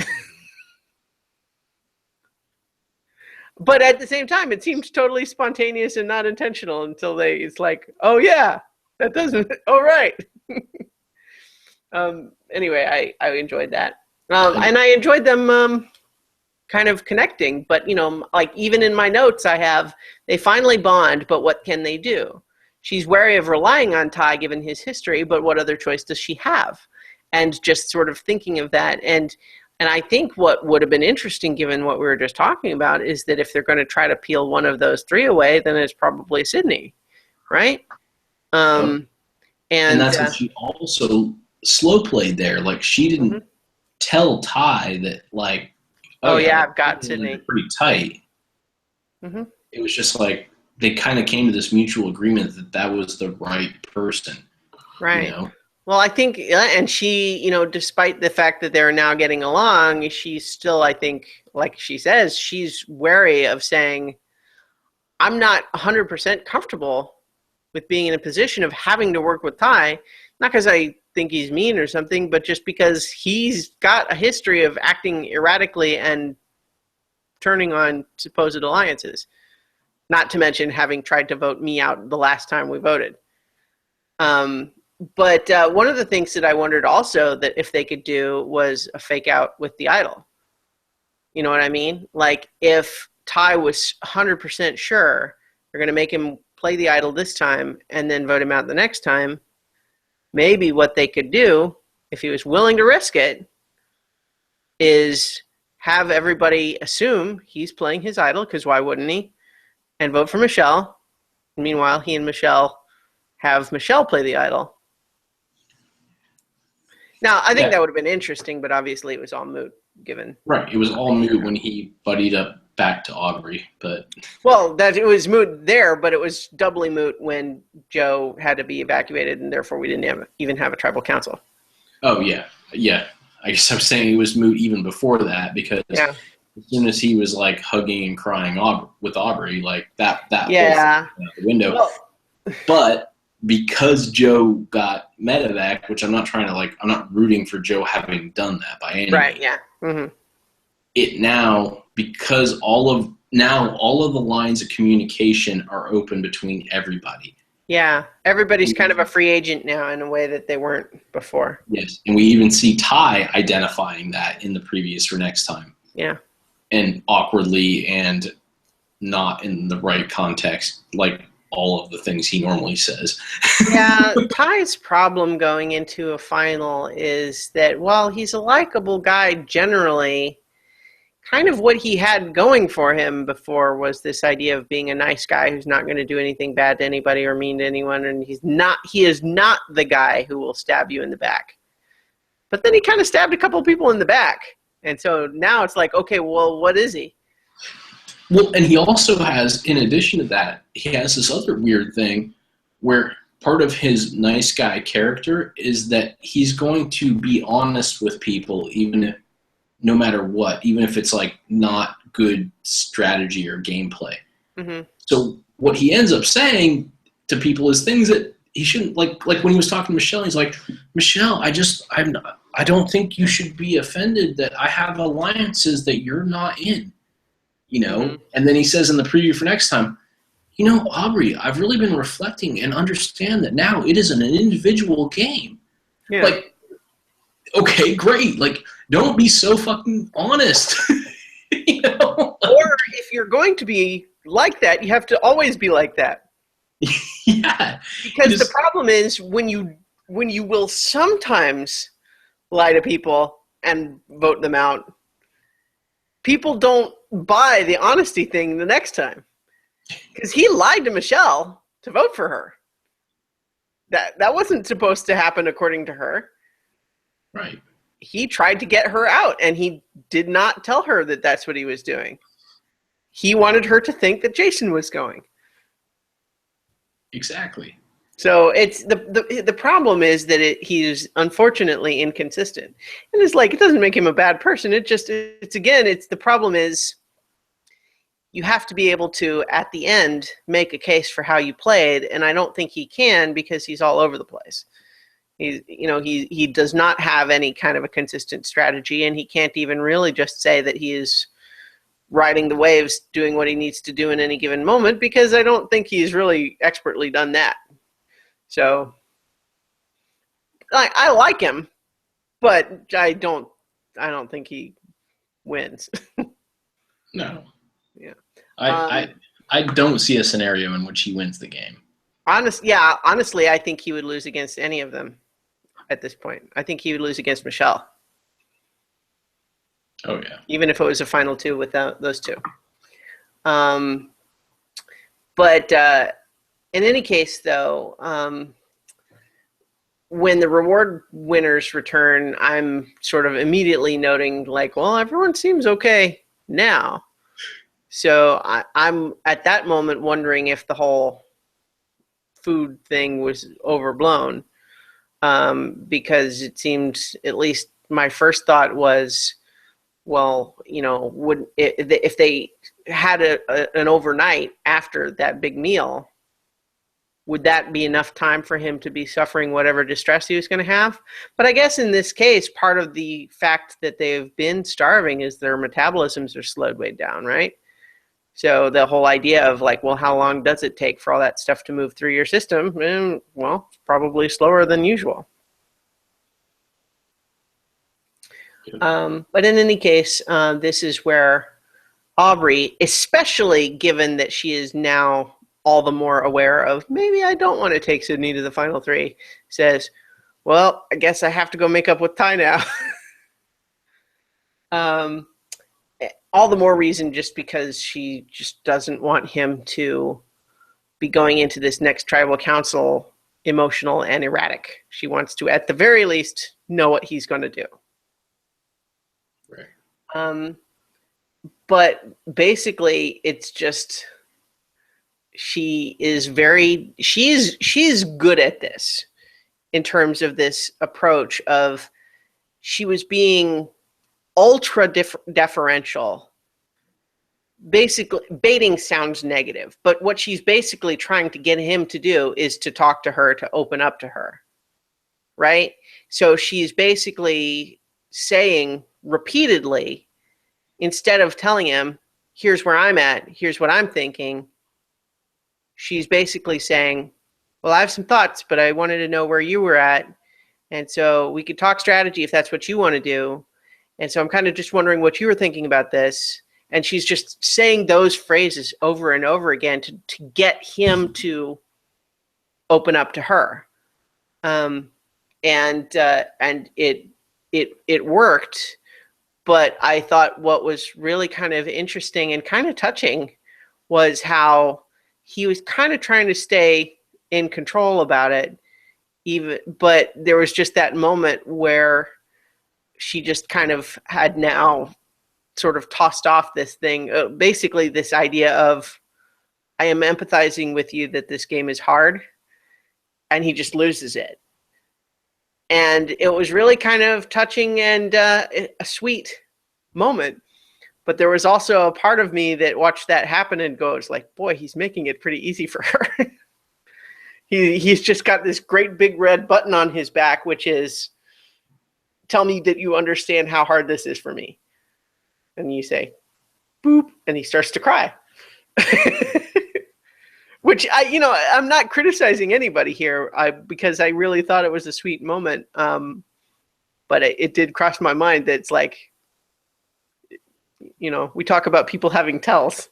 But at the same time, it seems totally spontaneous and not intentional until it's like, oh yeah, that doesn't, oh right. Anyway, I enjoyed that. And I enjoyed them kind of connecting. But, like even in my notes I have, they finally bond, but what can they do? She's wary of relying on Ty given his history, but what other choice does she have? And just sort of thinking of that. And I think what would have been interesting, given what we were just talking about, is that if they're going to try to peel one of those three away, then it's probably Sydney, right? And that's what she also slow played there. Like, she didn't tell Ty that, like, oh yeah, I've got Sydney pretty tight. Mm-hmm. It was just like they kind of came to this mutual agreement that was the right person. Right. Well, I think, and she, despite the fact that they're now getting along, she's still, I think, like she says, she's wary of saying, I'm not 100% comfortable with being in a position of having to work with Ty, not because I think he's mean or something, but just because he's got a history of acting erratically and turning on supposed alliances, not to mention having tried to vote me out the last time we voted. But one of the things that I wondered also that if they could do was a fake out with the idol. You know what I mean? Like if Ty was 100% sure they're going to make him play the idol this time and then vote him out the next time, maybe what they could do, if he was willing to risk it, is have everybody assume he's playing his idol, because why wouldn't he? And vote for Michelle. Meanwhile, he and Michelle have Michelle play the idol. Now, I think that would have been interesting, but obviously it was all moot, given. Right, it was all moot when he buddied up back to Aubrey, but... Well, that it was moot there, but it was doubly moot when Joe had to be evacuated, and therefore we didn't even have a tribal council. Oh, yeah. Yeah. I guess I'm saying it was moot even before that, because as soon as he was, like, hugging and crying with Aubrey, like, that was out the window. Well, but because Joe got medevac, which I'm not trying to, like, I'm not rooting for Joe having done that by any means. Right, yeah. Mm-hmm. It now, because all of the lines of communication are open between everybody. Yeah, everybody's kind of a free agent now in a way that they weren't before. Yes, and we even see Ty identifying that in the previous for next time. Yeah. And awkwardly and not in the right context, like all of the things he normally says. Yeah, Ty's problem going into a final is that while he's a likable guy generally, kind of what he had going for him before was this idea of being a nice guy who's not going to do anything bad to anybody or mean to anyone, and he is not the guy who will stab you in the back. But then he kind of stabbed a couple people in the back, and so now it's like, okay, well, what is he? Well, and he also has, in addition to that, he has this other weird thing where part of his nice guy character is that he's going to be honest with people no matter what, even if it's like not good strategy or gameplay. Mm-hmm. So what he ends up saying to people is things that he shouldn't, like when he was talking to Michelle, he's like, Michelle, I don't think you should be offended that I have alliances that you're not in. You know, mm-hmm. And then he says in the preview for next time, you know, Aubrey, I've really been reflecting and understand that now it is an individual game. Yeah. Like, okay, great. Like, don't be so fucking honest. You know? Or if you're going to be like that, you have to always be like that. Yeah. Because the problem is when you will sometimes lie to people and vote them out, people don't buy the honesty thing the next time. Because he lied to Michelle to vote for her. That wasn't supposed to happen according to her. Right. He tried to get her out, and he did not tell her that that's what he was doing. He wanted her to think that Jason was going. Exactly. So it's the problem is that he's unfortunately inconsistent, and it's like it doesn't make him a bad person. It's the problem is you have to be able to at the end make a case for how you played, and I don't think he can because he's all over the place. He does not have any kind of a consistent strategy, and he can't even really just say that he is riding the waves, doing what he needs to do in any given moment, because I don't think he's really expertly done that. So I like him, but I don't think he wins. No. Yeah. I don't see a scenario in which he wins the game. Honestly, I think he would lose against any of them at this point. I think he would lose against Michelle. Oh, yeah. Even if it was a final two without those two. But in any case, though, when the reward winners return, I'm sort of immediately noting, like, well, everyone seems okay now. So I'm at that moment wondering if the whole food thing was overblown, because it seemed, at least my first thought was, well, if they had an overnight after that big meal, would that be enough time for him to be suffering whatever distress he was going to have? But I guess in this case, part of the fact that they've been starving is their metabolisms are slowed way down, right? So the whole idea of like, well, how long does it take for all that stuff to move through your system? Well, probably slower than usual. But in any case, this is where Aubrey, especially given that she is now all the more aware of maybe I don't want to take Sydney to the final three, says, well, I guess I have to go make up with Ty now. All the more reason just because she just doesn't want him to be going into this next tribal council emotional and erratic. She wants to, at the very least, know what he's going to do. Right. But basically, it's just she's good at this in terms of this approach of she was being ultra deferential. Basically, baiting sounds negative, but what she's basically trying to get him to do is to talk to her, to open up to her, right? So she's basically saying repeatedly, instead of telling him, here's where I'm at, here's what I'm thinking, she's basically saying, well, I have some thoughts, but I wanted to know where you were at. And so we could talk strategy if that's what you want to do. And so I'm kind of just wondering what you were thinking about this. And she's just saying those phrases over and over again to get him to open up to her. And it worked. But I thought what was really kind of interesting and kind of touching was how he was kind of trying to stay in control about it, but there was just that moment where she just kind of had now sort of tossed off this thing, basically this idea of, I am empathizing with you that this game is hard, and he just loses it. And it was really kind of touching and a sweet moment. But there was also a part of me that watched that happen and goes like, boy, he's making it pretty easy for her. He's just got this great big red button on his back, which is, tell me that you understand how hard this is for me. And you say, boop, and he starts to cry. Which I'm not criticizing anybody here because I really thought it was a sweet moment. But it did cross my mind that it's like, we talk about people having tells,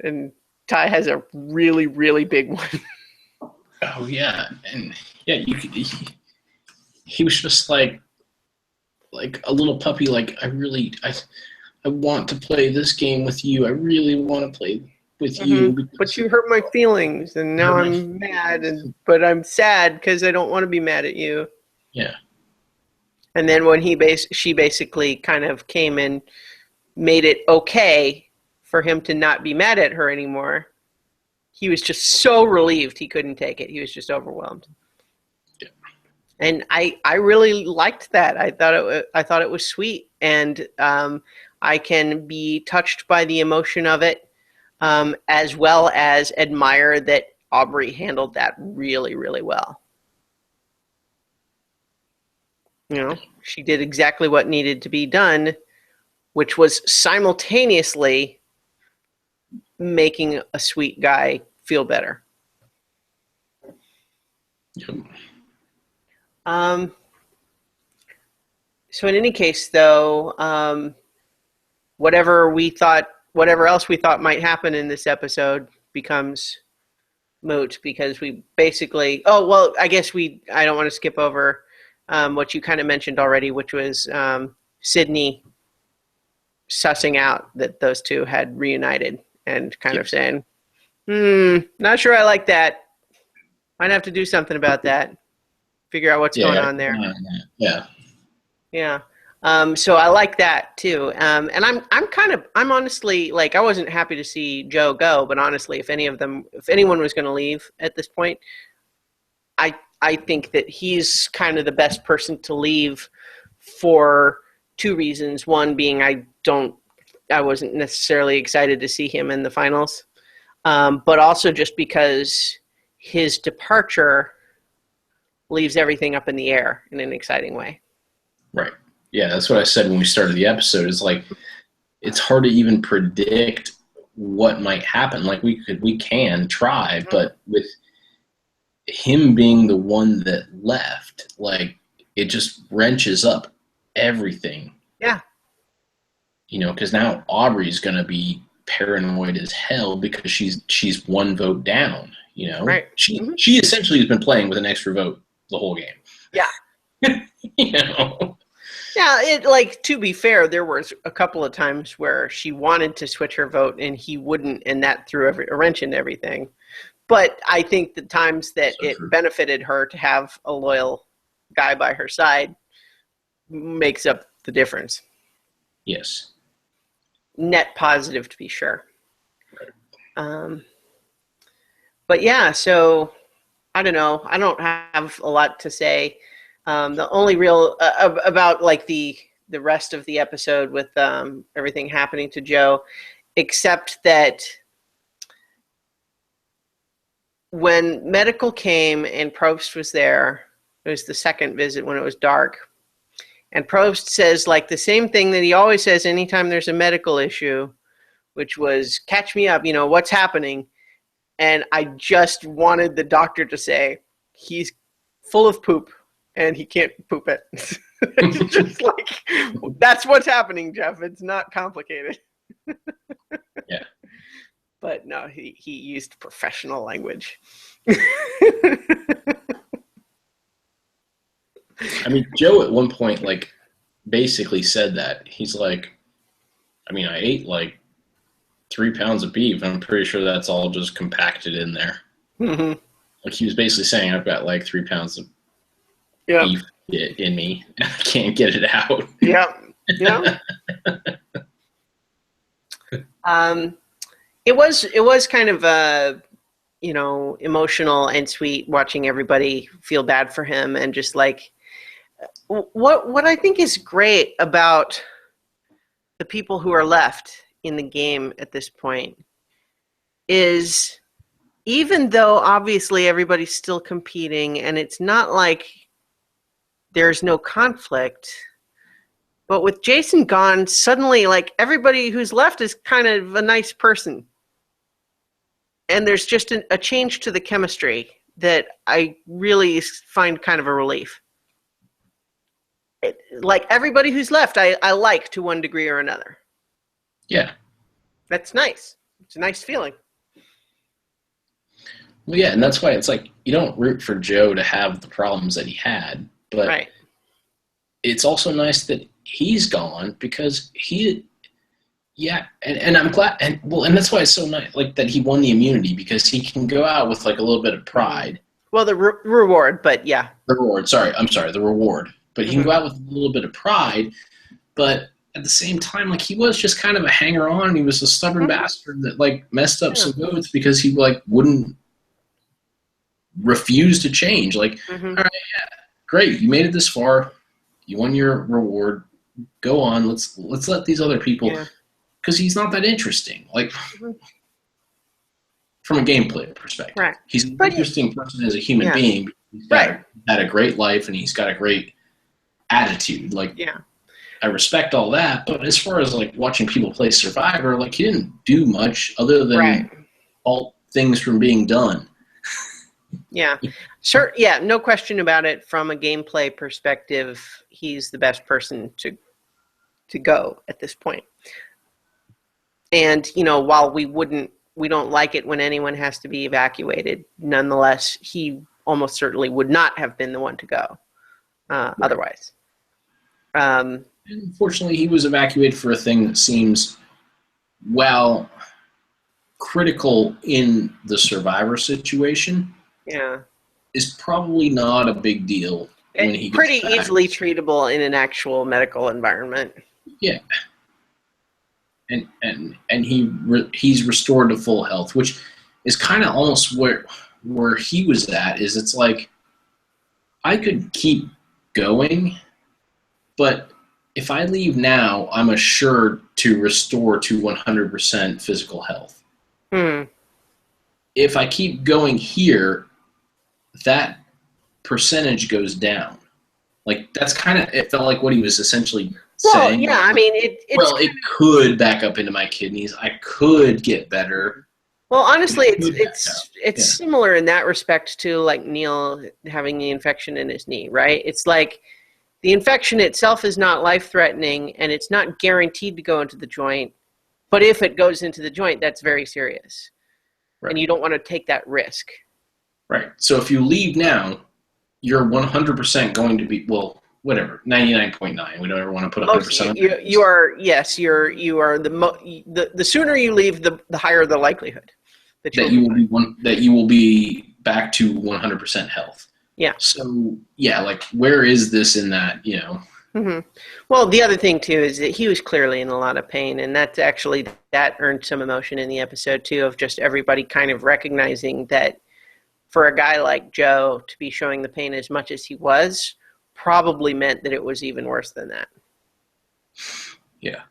and Ty has a really, really big one. Oh yeah, and yeah, he was just like a little puppy. Like I want to play this game with you. I really want to play with you. But you hurt my feelings, and now I'm mad, but I'm sad because I don't want to be mad at you. Yeah. And then when she basically kind of came and made it okay for him to not be mad at her anymore, he was just so relieved he couldn't take it. He was just overwhelmed. Yeah. And I really liked that. I thought it was sweet, and I can be touched by the emotion of it, as well as admire that Aubrey handled that really, really well. She did exactly what needed to be done, which was simultaneously making a sweet guy feel better. Yep. So in any case, though, whatever else we thought might happen in this episode becomes moot, because we basically, I don't want to skip over what you kind of mentioned already, which was Sydney sussing out that those two had reunited and kind of saying, not sure I like that. Might have to do something about that. Figure out what's going on there. Yeah. So I like that too. And I'm honestly, like, I wasn't happy to see Joe go, but honestly, if anyone was going to leave at this point, I think that he's kind of the best person to leave for two reasons. One being, I I wasn't necessarily excited to see him in the finals. But also just because his departure leaves everything up in the air in an exciting way. Right. Yeah, that's what I said when we started the episode. It's like, it's hard to even predict what might happen. Like, we can try, but with him being the one that left, like, it just wrenches up everything. Yeah. You know, because now Aubrey's going to be paranoid as hell because she's one vote down, you know? Right. She essentially has been playing with an extra vote the whole game. Yeah. You know? Yeah, like, to be fair, there was a couple of times where she wanted to switch her vote and he wouldn't, and that threw a wrench into everything. But I think the times that it benefited her to have a loyal guy by her side makes up the difference. Yes. Net positive, to be sure. But yeah, so I don't know. I don't have a lot to say. The only real about like the rest of the episode with everything happening to Joe, except that when medical came and Probst was there, it was the second visit when it was dark. And Probst says like the same thing that he always says anytime there's a medical issue, which was, catch me up, what's happening? And I just wanted the doctor to say, he's full of poop and he can't poop it. It's just like, that's what's happening, Jeff. It's not complicated. Yeah. But no, he used professional language. I mean, Joe at one point, like, basically said that. He's like, I mean, I ate, like, 3 pounds of beef, and I'm pretty sure that's all just compacted in there. Mm-hmm. Like, he was basically saying, I've got, like, 3 pounds of beef in me, and I can't get it out. Yeah. It was kind of emotional and sweet watching everybody feel bad for him, and just like what I think is great about the people who are left in the game at this point is, even though obviously everybody's still competing and it's not like there's no conflict, but with Jason gone, suddenly like everybody who's left is kind of a nice person. And there's just a change to the chemistry that I really find kind of a relief. Like everybody who's left, I like to one degree or another. Yeah. That's nice. It's a nice feeling. Well, yeah, and that's why it's like, you don't root for Joe to have the problems that he had, but right. It's also nice that he's gone because and I'm glad, and that's why it's so nice, like, that he won the immunity, because he can go out with like a little bit of pride. Well, the reward, but yeah. The reward, the reward. But he can go out with a little bit of pride, but at the same time, like, he was just kind of a hanger-on, and he was a stubborn bastard that, like, messed up some votes because he, like, wouldn't refuse to change. Like, all right, yeah, great, you made it this far, you won your reward, go on, let's let these other people, because he's not that interesting, like, from a gameplay perspective. Right. He's an interesting person as a human being. He's had a great life, and he's got a great attitude. Like, I respect all that, but as far as like watching people play Survivor, like, he didn't do much other than halt things from being done. Yeah, sure. Yeah, no question about it. From a gameplay perspective, he's the best person to go at this point. And while we don't like it when anyone has to be evacuated, nonetheless, he almost certainly would not have been the one to go otherwise. Unfortunately, he was evacuated for a thing that seems, well, critical in the Survivor situation. Yeah. Is probably not a big deal when he gets pretty back. Easily treatable in an actual medical environment. Yeah. And he's restored to full health, which is kind of almost where he was at. Is it's like, I could keep going, but if I leave now, I'm assured to restore to 100% physical health. If I keep going here, that percentage goes down. Like, that's kind of, it felt like what he was essentially saying. Yeah, I mean, it could back up into my kidneys. I could get better. Well, honestly, it's similar in that respect to like Neil having the infection in his knee, right? It's like the infection itself is not life-threatening, and it's not guaranteed to go into the joint. But if it goes into the joint, that's very serious. Right. And you don't want to take that risk. Right. So if you leave now, you're 100% going to be, well, whatever, 99.9. We don't ever want to put 100% on you are, yes, you are the sooner you leave, the higher the likelihood that you will be back to 100% health. Yeah. So, yeah, like, where is this in that, Well, the other thing, too, is that he was clearly in a lot of pain, and that earned some emotion in the episode, too, of just everybody kind of recognizing that for a guy like Joe to be showing the pain as much as he was probably meant that it was even worse than that. Yeah.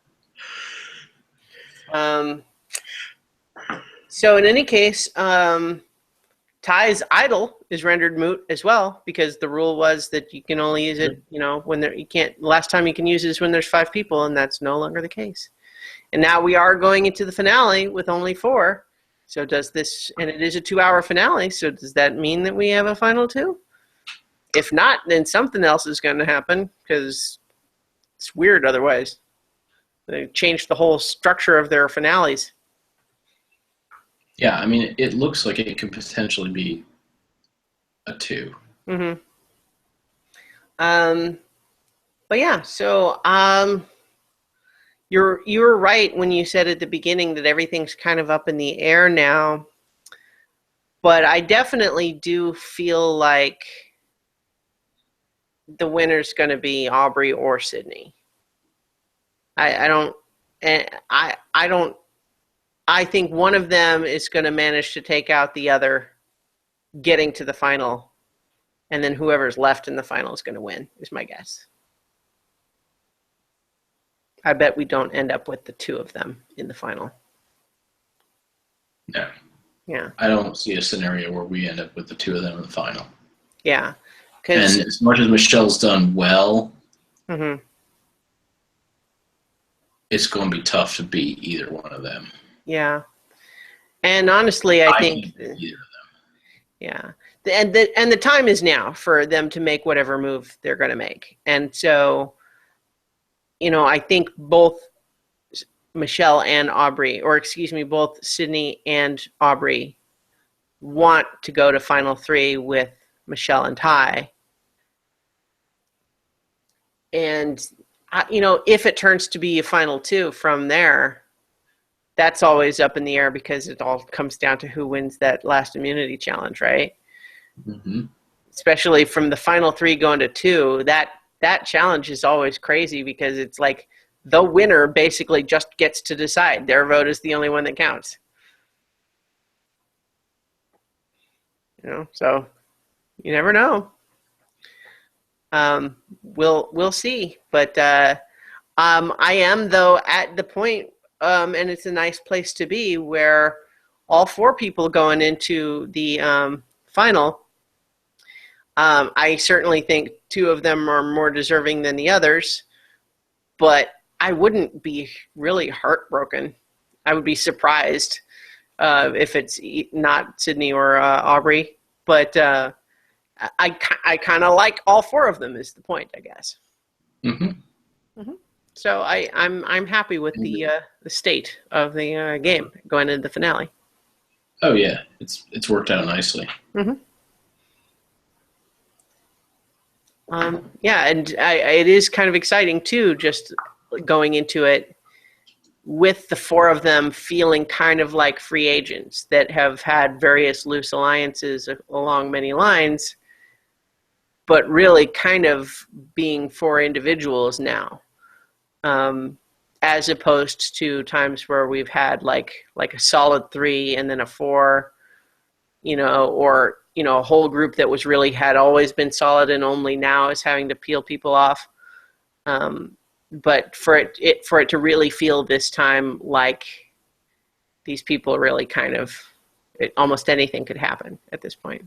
So in any case, Ty's idol is rendered moot as well, because the rule was that you can only use it, last time you can use it is when there's 5 people, and that's no longer the case. And now we are going into the finale with only 4. So and it is a 2-hour finale, so does that mean that we have a final 2? If not, then something else is going to happen, because it's weird otherwise. They changed the whole structure of their finales. Yeah, I mean, it looks like it could potentially be a 2. Mm-hmm. But yeah, so you were right when you said at the beginning that everything's kind of up in the air now. But I definitely do feel like the winner's going to be Aubrey or Sydney. I think one of them is going to manage to take out the other, getting to the final, and then whoever's left in the final is going to win, is my guess. I bet we don't end up with the 2 of them in the final. No. Yeah. I don't see a scenario where we end up with the 2 of them in the final. Yeah. And as much as Michelle's done well, it's going to be tough to beat either one of them. Yeah. And honestly, I think either of them. Yeah. And the time is now for them to make whatever move they're going to make. And so, I think both Michelle and Aubrey, both Sydney and Aubrey want to go to final 3 with Michelle and Ty. And, if it turns to be a final 2 from there, that's always up in the air, because it all comes down to who wins that last immunity challenge, right? Mm-hmm. Especially from the final 3 going to 2, that challenge is always crazy, because it's like the winner basically just gets to decide. Their vote is the only one that counts. So you never know. We'll see. But I am, though, at the point, and it's a nice place to be, where all 4 people going into the final, I certainly think 2 of them are more deserving than the others, but I wouldn't be really heartbroken. I would be surprised if it's not Sydney or Aubrey, but I kind of like all 4 of them is the point, I guess. Mm-hmm. Mm-hmm. So I'm happy with the state of the game going into the finale. Oh yeah, it's worked out nicely. Mm-hmm. Yeah, and it is kind of exciting too, just going into it with the 4 of them feeling kind of like free agents that have had various loose alliances along many lines, but really kind of being 4 individuals now, as opposed to times where we've had like a solid 3 and then a 4, or a whole group that had always been solid and only now is having to peel people off. but for it to really feel this time like these people really kind of, almost anything could happen at this point.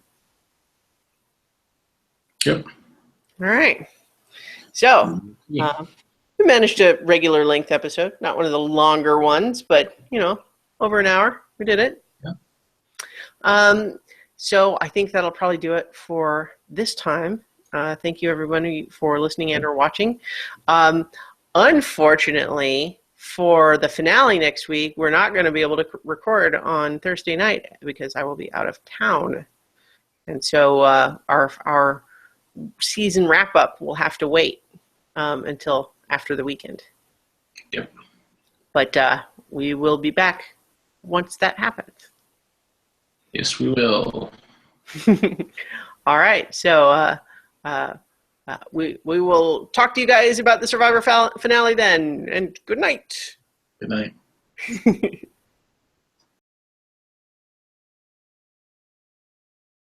Yep. All right. So we managed a regular length episode, not one of the longer ones, but over an hour. We did it. Yeah. So I think that'll probably do it for this time. Thank you, everybody, for listening and or watching. Unfortunately, for the finale next week, we're not going to be able to record on Thursday night because I will be out of town. And so our season wrap-up will have to wait until after the weekend. Yep. But we will be back once that happens. Yes, we will. All right. So we will talk to you guys about the Survivor finale then. And good night. Good night.